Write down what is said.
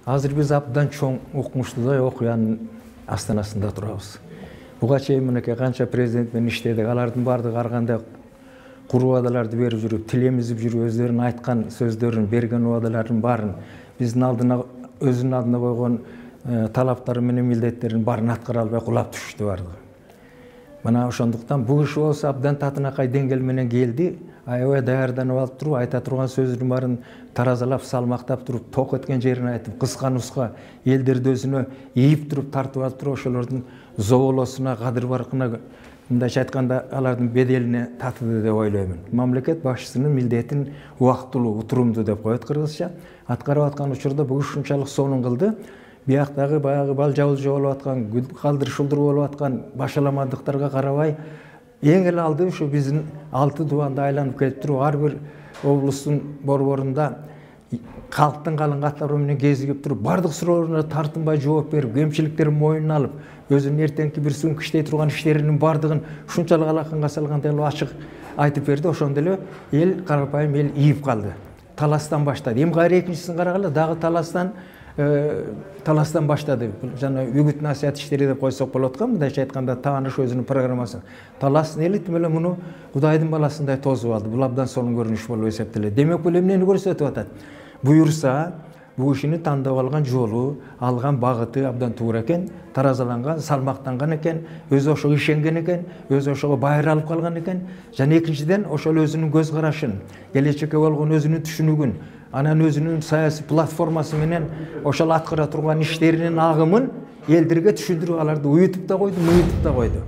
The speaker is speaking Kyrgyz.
Азыр биз абдан чоң укмуштуу окуянын астанасында турабыз. Буга чейин мынакей канча президент менен иштедик, алардын баардыгы ар кандай куру убадаларды берип жүрүп, тилемизип жүрүп, өздөрүнүн айткан сөздөрүн, берген убадалардын баарын биздин алдына өзүнүн алдына койгон талаптары менен милдеттерин баарын аткара албай кулап түшүштү баардыгы. Мына ошондуктан бул киши болсо абдан татынакай деңгээл менен келди, аябай даярданып алып туруп, айта турган сөзүнүн баарын таразалап, салмактап туруп, ток эткен жерин айтып, кыска-нуска элдерди өзүнө ийип туруп, тартып алып туруп, ошолордун зоболосуна, кадыр баркына, мындайча айтканда, алардын беделине татыды деп ойлоймун. Мамлекет башчысынын милдетин убактылуу, утурумдуу деп коет кыргызча. Аткарып аткан учурда бул ушунчалык сонун кылды. Бияктагы баягы балжабылжы болуп аткан, калдыр-шулдур болуп аткан башаламандыктарга карабай, эң эле алды ушу биздин 6 дубанды айланып келип туруп, ар бир облустун борборунда калктын калың катары менен кезигип туруп, бардык суроолоруна тартынбай жооп берип, кемчиликтерин мойнуна алып, өзүнүн эртеңки бир суңку иштей турган иштеринин бардыгын ушунчалык алаканга салгандай эле ачык айтып берди. Ошондо эле эл, карапайым эл ийип калды. Таластан баштады. Эми кайра экинчисин карагыла, дагы таластан баштады. Жана үгүт насаят иштери деп койсок болот го, мындайча айтканда тааныш өзүнүн программасын. Таластын эли тим эле муну Кудайдын баласындай тосуп алды. Бул абдан сонун көрүнүш болуп эсептелет. Демек бул эмнени көрсөтүп атат? Буюрса, бул кишини тандап алган жолу, алган багыты абдан туура экен, таразаланган, салмактанган экен, өзү ошого ишенген экен, өзү ошого байыр алып калган экен. Жана экинчиден ошол өзүнүн көз карашын, келечекке болгон өзүнүн түшүнүгүн, анан өзүнүн саясий платформасы менен ошол аткара турган иштеринин агымын элдерге түшүндүрүп, аларды уютуп да койду, мыйытып да койду.